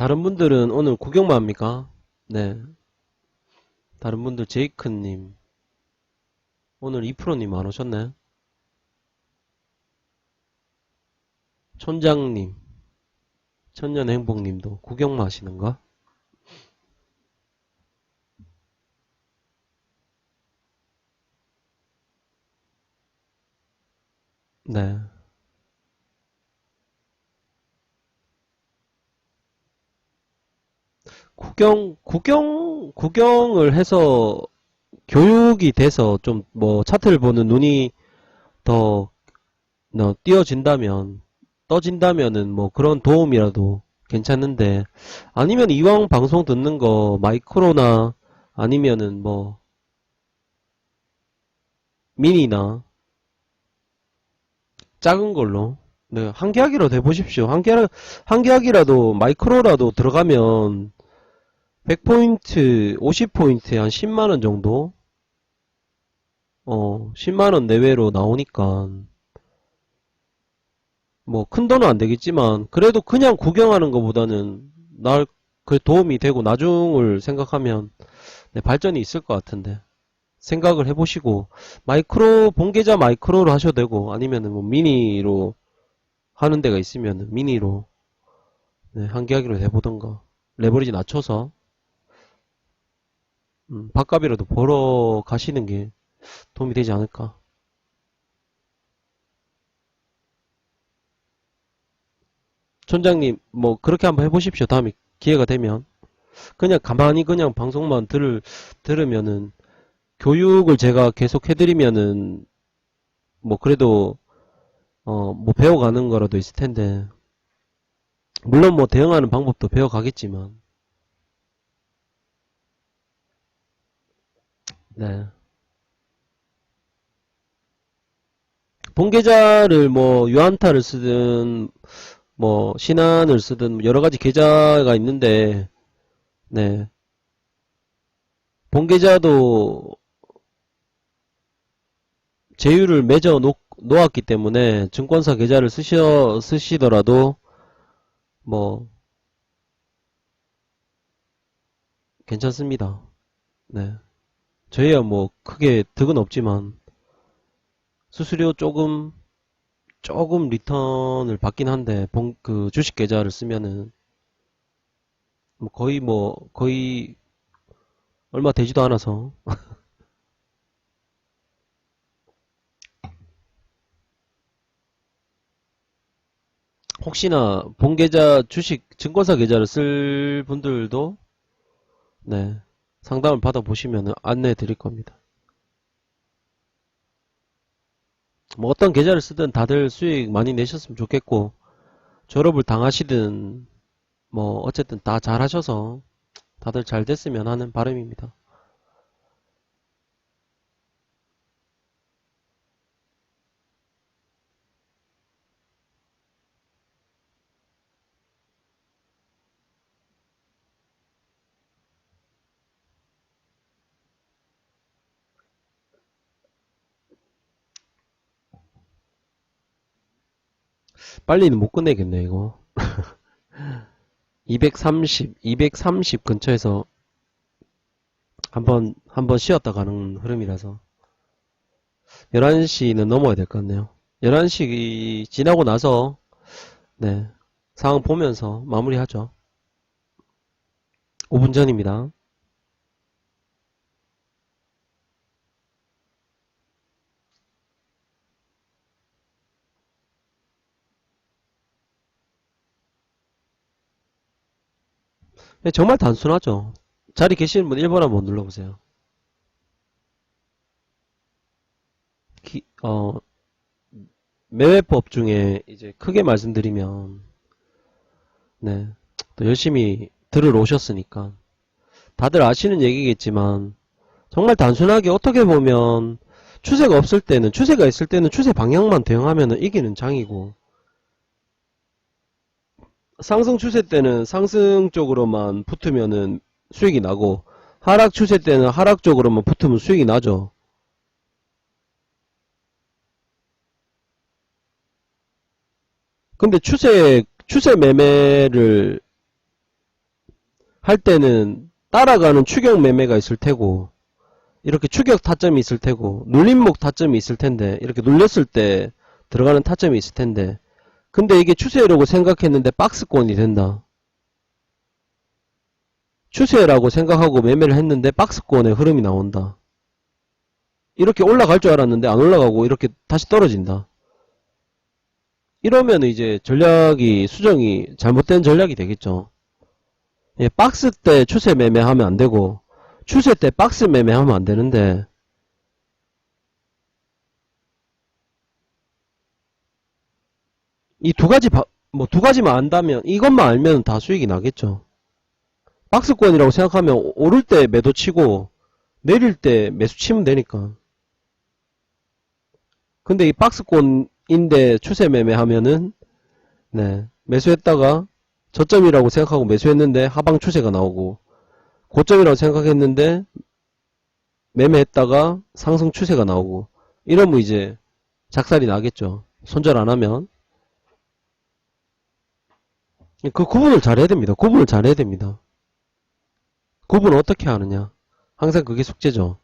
다른 분들은 오늘 구경만 합니까? 네. 다른 분들 제이크님 오늘 2%님 안 오셨네. 촌장님 천년행복님도 구경만 하시는가? 네. 구경을 해서 교육이 돼서 좀 뭐 차트를 보는 눈이 더 띄어진다면, 떠진다면은 뭐 그런 도움이라도 괜찮은데, 아니면 이왕 방송 듣는 거 마이크로나 아니면은 뭐 미니나 작은 걸로 네, 한 계약이라도 해보십시오. 한 계약이라도 마이크로라도 들어가면 100포인트, 50포인트에 한 10만원 정도? 10만원 내외로 나오니까 뭐 큰 돈은 안 되겠지만 그래도 그냥 구경하는 것보다는 그 도움이 되고 나중을 생각하면 네, 발전이 있을 것 같은데 생각을 해보시고 본계좌 마이크로로 하셔도 되고 아니면은 뭐 미니로 하는 데가 있으면 미니로 네, 한 계약으로 해보던가 레버리지 낮춰서 밥값이라도 벌어 가시는 게 도움이 되지 않을까. 촌장님 뭐 그렇게 한번 해보십시오. 다음에 기회가 되면 그냥 가만히 그냥 방송만 들으면은 교육을 제가 계속 해드리면은 뭐 그래도 뭐 배워가는 거라도 있을 텐데 물론 뭐 대응하는 방법도 배워가겠지만 네. 본계좌를 뭐 유한타를 쓰든 뭐 신한을 쓰든 여러 가지 계좌가 있는데 네. 본계좌도 제휴를 맺어 놓았기 때문에 증권사 계좌를 쓰시더라도 뭐 괜찮습니다. 네. 저희야 뭐 크게 득은 없지만 수수료 조금 리턴을 받긴 한데 그 주식 계좌를 쓰면은 거의 얼마 되지도 않아서 혹시나 본계좌 주식 증권사 계좌를 쓸 분들도 네 상담을 받아보시면 안내해 드릴 겁니다. 뭐 어떤 계좌를 쓰든 다들 수익 많이 내셨으면 좋겠고 졸업을 당하시든 뭐 어쨌든 다 잘하셔서 다들 잘 됐으면 하는 바람입니다. 빨리는 못 끝내겠네 이거. 230 근처에서 한번 쉬었다 가는 흐름이라서 11시는 넘어야 될 것 같네요. 11시 지나고 나서 네 상황 보면서 마무리하죠. 5분 전입니다. 네, 정말 단순하죠. 자리 계시는 분 1번 한번 눌러보세요. 어, 매매법 중에 이제 크게 말씀드리면 네, 또 열심히 들으러 오셨으니까 다들 아시는 얘기겠지만 정말 단순하게 어떻게 보면 추세가 있을 때는 추세 방향만 대응하면 이기는 장이고 상승 추세 때는 상승 쪽으로만 붙으면은 수익이 나고 하락 추세 때는 하락 쪽으로만 붙으면 수익이 나죠. 근데 추세 매매를 할 때는 따라가는 추격 매매가 있을 테고, 이렇게 추격 타점이 있을 테고, 눌림목 타점이 있을 텐데, 이렇게 눌렸을 때 들어가는 타점이 있을 텐데, 근데 이게 추세라고 생각했는데 박스권이 된다. 추세라고 생각하고 매매를 했는데 박스권의 흐름이 나온다. 이렇게 올라갈 줄 알았는데 안 올라가고 이렇게 다시 떨어진다. 이러면 이제 전략이, 수정이 잘못된 전략이 되겠죠. 예, 박스 때 추세 매매하면 안 되고, 추세 때 박스 매매하면 안 되는데, 이 두 가지, 뭐 두 가지만 안다면, 이것만 알면 다 수익이 나겠죠. 박스권이라고 생각하면 오를 때 매도 치고, 내릴 때 매수 치면 되니까. 근데 이 박스권인데 추세 매매하면은, 네, 매수했다가 저점이라고 생각하고 매수했는데 하방 추세가 나오고, 고점이라고 생각했는데 매매했다가 상승 추세가 나오고, 이러면 이제 작살이 나겠죠. 손절 안 하면. 그 구분을 잘 해야 됩니다. 구분을 잘 해야 됩니다. 구분 어떻게 하느냐. 항상 그게 숙제죠.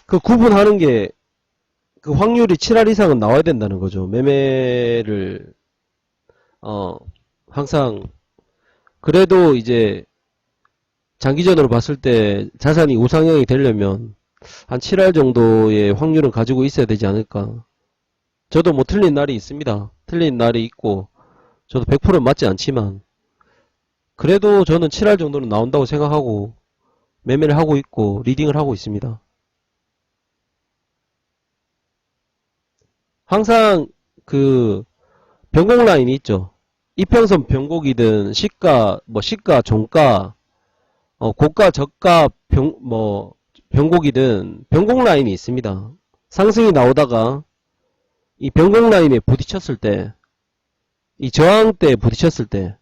그 구분하는 게 그 확률이 7할 이상은 나와야 된다는 거죠. 매매를 항상 그래도 이제 장기전으로 봤을 때 자산이 우상향이 되려면 한 7할 정도의 확률은 가지고 있어야 되지 않을까. 저도 뭐 틀린 날이 있습니다. 틀린 날이 있고 저도 100%는 맞지 않지만 그래도 저는 7할 정도는 나온다고 생각하고 매매를 하고 있고 리딩을 하고 있습니다. 항상 그 변곡 라인이 있죠. 이평선 변곡이든 시가 뭐 시가 종가 고가 저가 변곡이든 변곡 라인이 있습니다. 상승이 나오다가 이 변곡 라인에 부딪혔을 때, 이 저항대에 부딪혔을 때,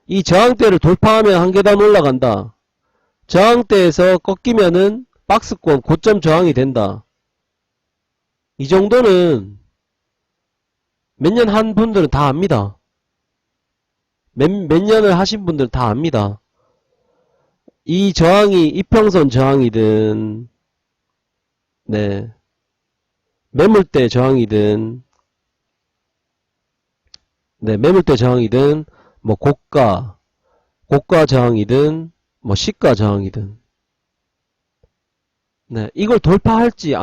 이 저항대를 돌파하면 한 계단 올라간다. 저항대에서 꺾이면은 박스권 고점 저항이 된다. 이 정도는 몇 년 한 분들은 다 압니다. 몇 년을 하신 분들은 다 압니다. 이 저항이 이평선 저항이든, 네, 매물대 저항이든, 네, 매물대 저항이든, 뭐 고가 저항이든, 뭐 시가 저항이든, 네, 이걸 돌파할지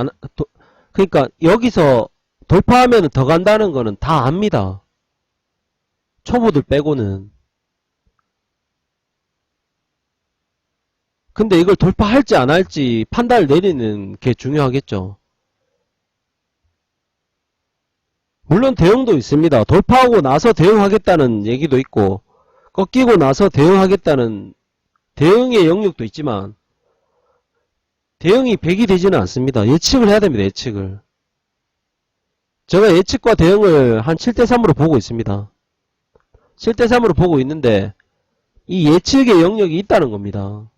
그러니까 여기서 돌파하면 더 간다는 거는 다 압니다. 초보들 빼고는. 근데 이걸 돌파할지 안 할지 판단을 내리는 게 중요하겠죠. 물론 대응도 있습니다. 돌파하고 나서 대응하겠다는 얘기도 있고 꺾이고 나서 대응하겠다는 대응의 영역도 있지만 대응이 100이 되지는 않습니다. 예측을 해야 됩니다. 예측을. 제가 예측과 대응을 한 7대3으로 보고 있습니다. 7대3으로 보고 있는데 이 예측의 영역이 있다는 겁니다.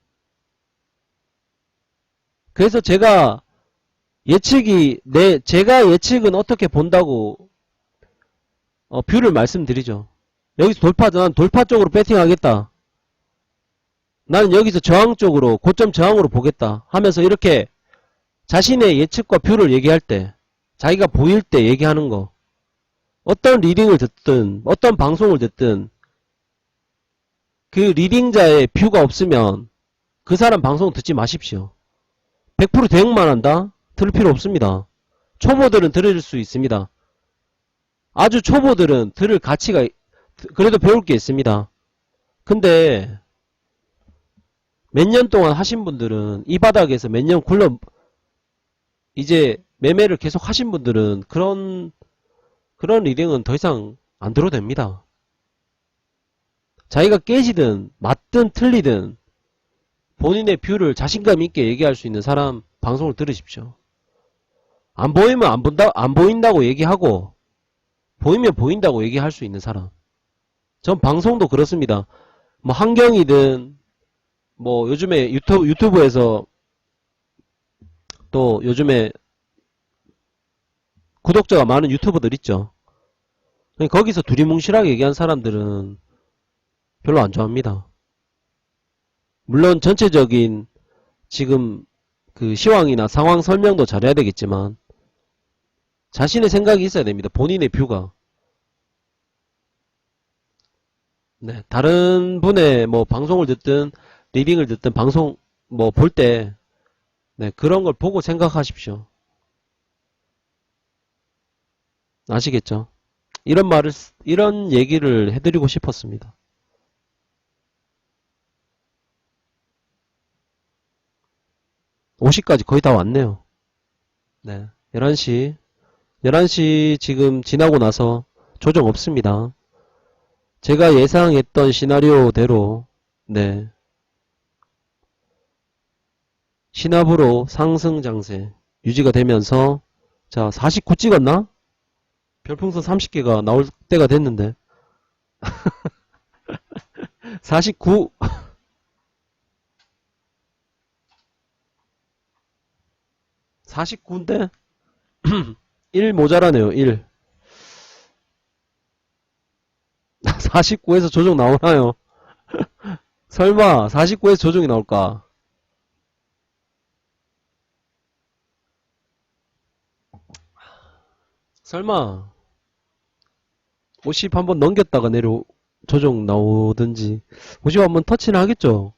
그래서 제가 예측은 어떻게 본다고 뷰를 말씀드리죠. 여기서 난 돌파 쪽으로 배팅하겠다. 나는 여기서 저항 쪽으로 고점 저항으로 보겠다 하면서 이렇게 자신의 예측과 뷰를 얘기할 때 자기가 보일 때 얘기하는 거 어떤 리딩을 듣든 어떤 방송을 듣든 그 리딩자의 뷰가 없으면 그 사람 방송 듣지 마십시오. 100% 대응만 한다? 들을 필요 없습니다. 초보들은 들을 수 있습니다. 아주 초보들은 들을 가치가 그래도 배울 게 있습니다. 근데 몇 년 동안 하신 분들은 이 바닥에서 몇 년 이제 매매를 계속 하신 분들은 그런 리딩은 더 이상 안 들어도 됩니다. 자기가 깨지든 맞든 틀리든 본인의 뷰를 자신감 있게 얘기할 수 있는 사람 방송을 들으십시오. 안 보이면 안 보인다고 얘기하고 보이면 보인다고 얘기할 수 있는 사람. 전 방송도 그렇습니다. 뭐 한경이든 뭐 요즘에 유튜브에서 또 요즘에 구독자가 많은 유튜버들 있죠. 거기서 두리뭉실하게 얘기한 사람들은 별로 안 좋아합니다. 물론 전체적인 지금 그 시황이나 상황 설명도 잘해야 되겠지만 자신의 생각이 있어야 됩니다. 본인의 뷰가. 네, 다른 분의 뭐 방송을 듣든 리딩을 듣든 방송 뭐 볼 때 네, 그런 걸 보고 생각하십시오. 아시겠죠? 이런 얘기를 해드리고 싶었습니다. 50까지 거의 다 왔네요. 네, 11시 지금 지나고 나서 조정 없습니다. 제가 예상했던 시나리오대로 네, 신압으로 상승 장세 유지가 되면서 자, 49 찍었나? 별풍선 30개가 나올 때가 됐는데 49 49인데 1 모자라네요. 1 49에서 조정 나오나요? 설마 49에서 조정이 나올까? 설마 50 한번 넘겼다가 조정 나오든지 50 한번 터치는 하겠죠?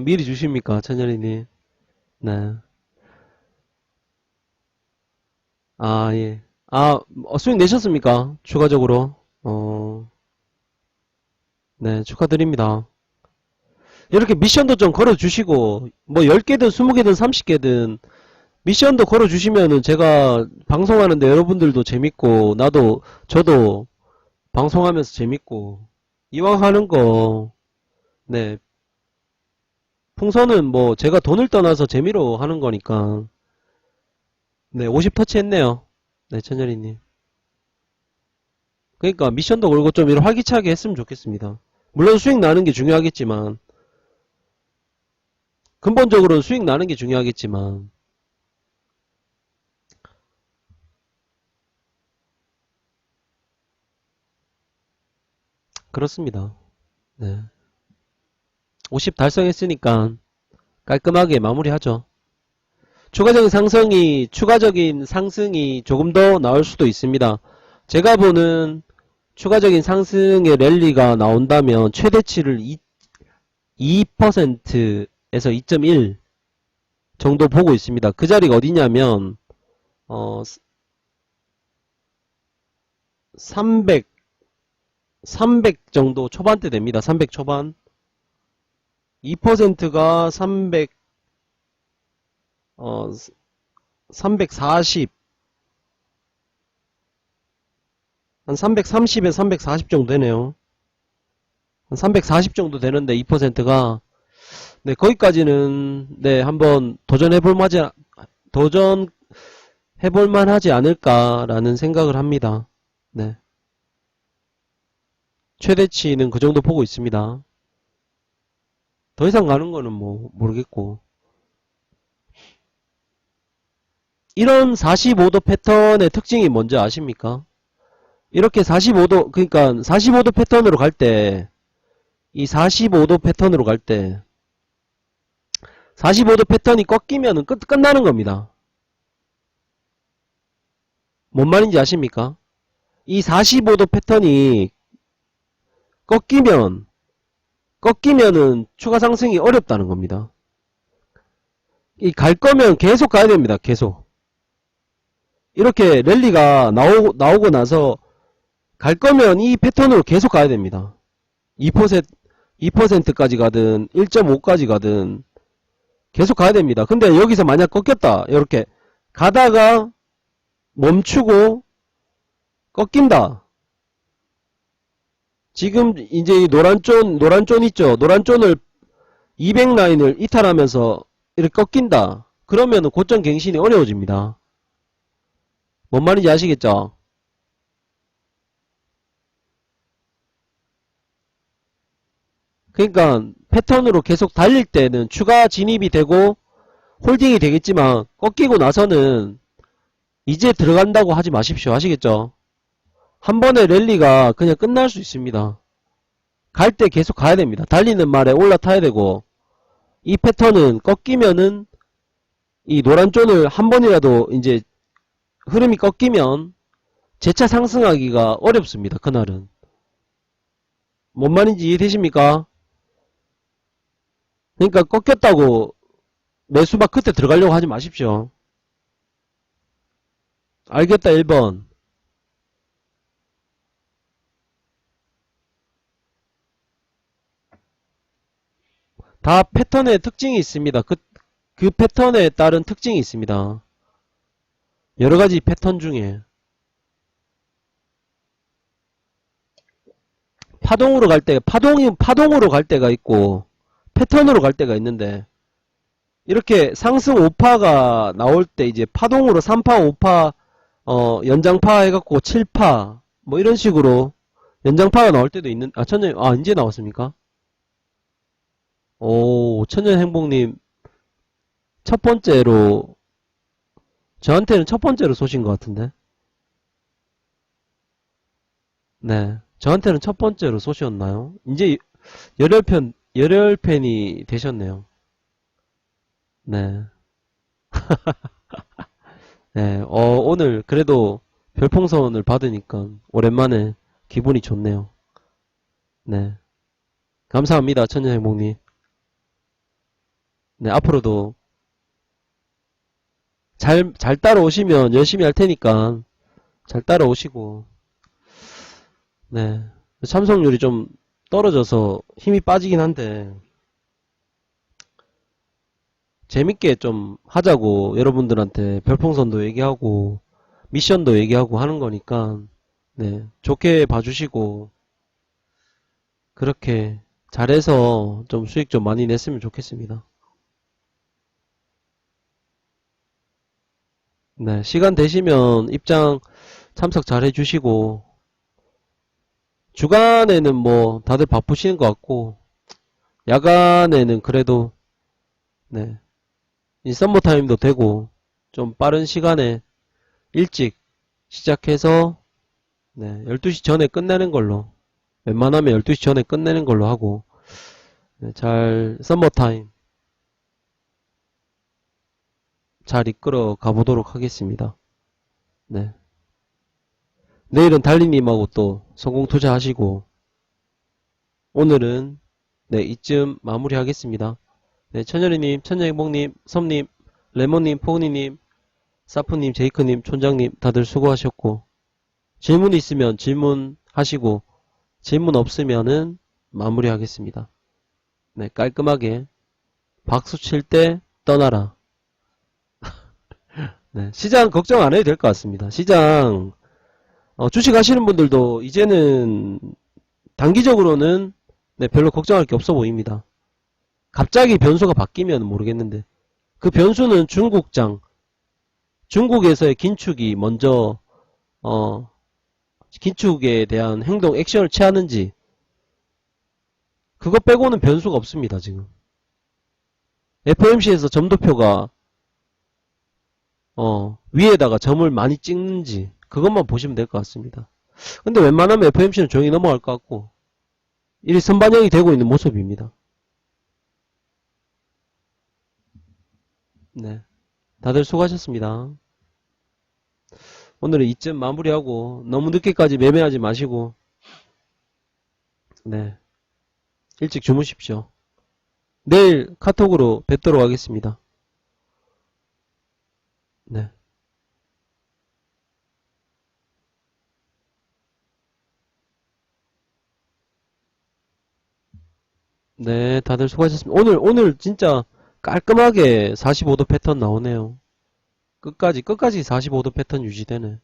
미리 주십니까? 천연이님. 네. 아, 예. 아, 수익 내셨습니까? 추가적으로. 네, 축하드립니다. 이렇게 미션도 좀 걸어주시고, 뭐 10개든 20개든 30개든 미션도 걸어주시면은 제가 방송하는데 여러분들도 재밌고, 저도 방송하면서 재밌고, 이왕 하는 거, 네, 풍선은 뭐 제가 돈을 떠나서 재미로 하는 거니까, 네, 50 터치했네요. 네, 천열이님. 그러니까 미션도 걸고 좀 이런 활기차게 했으면 좋겠습니다. 물론 수익 나는 게 중요하겠지만, 근본적으로는 수익 나는 게 중요하겠지만, 그렇습니다. 네. 50 달성했으니까 깔끔하게 마무리하죠. 추가적인 상승이 조금 더 나올 수도 있습니다. 제가 보는 추가적인 상승의 랠리가 나온다면 최대치를 2%에서 2.1 정도 보고 있습니다. 그 자리가 어디냐면 300 정도 초반대 됩니다. 300 초반. 2%가 340, 한 330에 340 정도 되네요. 한 340 정도 되는데 2%가 네, 거기까지는 네, 한번 도전해볼 만하지 않을까라는 생각을 합니다. 네. 최대치는 그 정도 보고 있습니다. 더 이상 가는 거는 뭐 모르겠고. 이런 45도 패턴의 특징이 뭔지 아십니까? 이렇게 45도, 그러니까 45도 패턴으로 갈 때, 이 45도 패턴으로 갈 때, 45도 패턴이 꺾이면 끝나는 겁니다. 뭔 말인지 아십니까? 이 45도 패턴이 꺾이면은 추가 상승이 어렵다는 겁니다. 이 갈 거면 계속 가야 됩니다. 계속. 이렇게 랠리가 나오고 나서 갈 거면 이 패턴으로 계속 가야 됩니다. 2%까지 가든 1.5까지 가든 계속 가야 됩니다. 근데 여기서 만약 꺾였다. 이렇게 가다가 멈추고 꺾인다. 지금 이제 이 노란존 있죠. 노란존을 200라인을 이탈하면서 이렇게 꺾인다. 그러면 고점 갱신이 어려워집니다. 뭔 말인지 아시겠죠? 그러니까 패턴으로 계속 달릴 때는 추가 진입이 되고 홀딩이 되겠지만 꺾이고 나서는 이제 들어간다고 하지 마십시오. 아시겠죠? 한 번에 랠리가 그냥 끝날 수 있습니다. 갈 때 계속 가야 됩니다. 달리는 말에 올라타야 되고, 이 패턴은 꺾이면은 이 노란 존을 한 번이라도 이제 흐름이 꺾이면 재차 상승하기가 어렵습니다. 그날은. 뭔 말인지 이해되십니까? 그러니까 꺾였다고 매수박 그때 들어가려고 하지 마십시오. 알겠다 1번. 다 패턴의 특징이 있습니다. 그 패턴에 따른 특징이 있습니다. 여러가지 패턴 중에 파동으로 갈 때, 파동으로 갈 때가 있고 패턴으로 갈 때가 있는데, 이렇게 상승 5파가 나올 때 이제 파동으로 3파, 5파, 연장파 해갖고 7파, 뭐 이런 식으로 연장파가 나올 때도 있는, 이제 나왔습니까? 오, 천년행복님, 첫 번째로, 저한테는 첫 번째로 쏘신 것 같은데? 네. 저한테는 첫 번째로 쏘셨나요? 이제 열혈팬이 되셨네요. 네. 네. 오늘 그래도 별풍선을 받으니까 오랜만에 기분이 좋네요. 네. 감사합니다. 천년행복님. 네. 앞으로도 잘 따라오시면 열심히 할 테니까 잘 따라오시고, 네. 참석률이 좀 떨어져서 힘이 빠지긴 한데, 재밌게 좀 하자고 여러분들한테 별풍선도 얘기하고, 미션도 얘기하고 하는 거니까, 네. 좋게 봐주시고, 그렇게 잘해서 좀 수익 좀 많이 냈으면 좋겠습니다. 네. 시간 되시면 입장 참석 잘 해주시고, 주간에는 뭐 다들 바쁘시는 것 같고, 야간에는 그래도, 네. 이 썸머 타임도 되고, 좀 빠른 시간에 일찍 시작해서, 네. 12시 전에 끝내는 걸로, 웬만하면 12시 전에 끝내는 걸로 하고, 네, 썸머 타임 잘 이끌어 가보도록 하겠습니다. 네. 내일은 달리님하고 또 성공 투자하시고, 오늘은, 네, 이쯤 마무리하겠습니다. 네, 천열이님, 천녀행복님, 섬님, 레몬님, 포은이님, 사프님, 제이크님, 촌장님 다들 수고하셨고, 질문 있으면 질문하시고, 질문 없으면은 마무리하겠습니다. 네, 깔끔하게 박수 칠 때 떠나라. 네, 시장 걱정 안 해도 될 것 같습니다. 시장 주식 하시는 분들도 이제는 단기적으로는 네, 별로 걱정할 게 없어 보입니다. 갑자기 변수가 바뀌면 모르겠는데, 그 변수는 중국에서의 긴축이 먼저 긴축에 대한 행동 액션을 취하는지, 그거 빼고는 변수가 없습니다. 지금 FOMC에서 점도표가 위에다가 점을 많이 찍는지 그것만 보시면 될 것 같습니다. 근데 웬만하면 FOMC는 조용히 넘어갈 것 같고, 일이 선반영이 되고 있는 모습입니다. 네, 다들 수고하셨습니다. 오늘은 이쯤 마무리하고 너무 늦게까지 매매하지 마시고, 네, 일찍 주무십시오. 내일 카톡으로 뵙도록 하겠습니다. 네. 네, 다들 수고하셨습니다. 오늘 진짜 깔끔하게 45도 패턴 나오네요. 끝까지 45도 패턴 유지되네.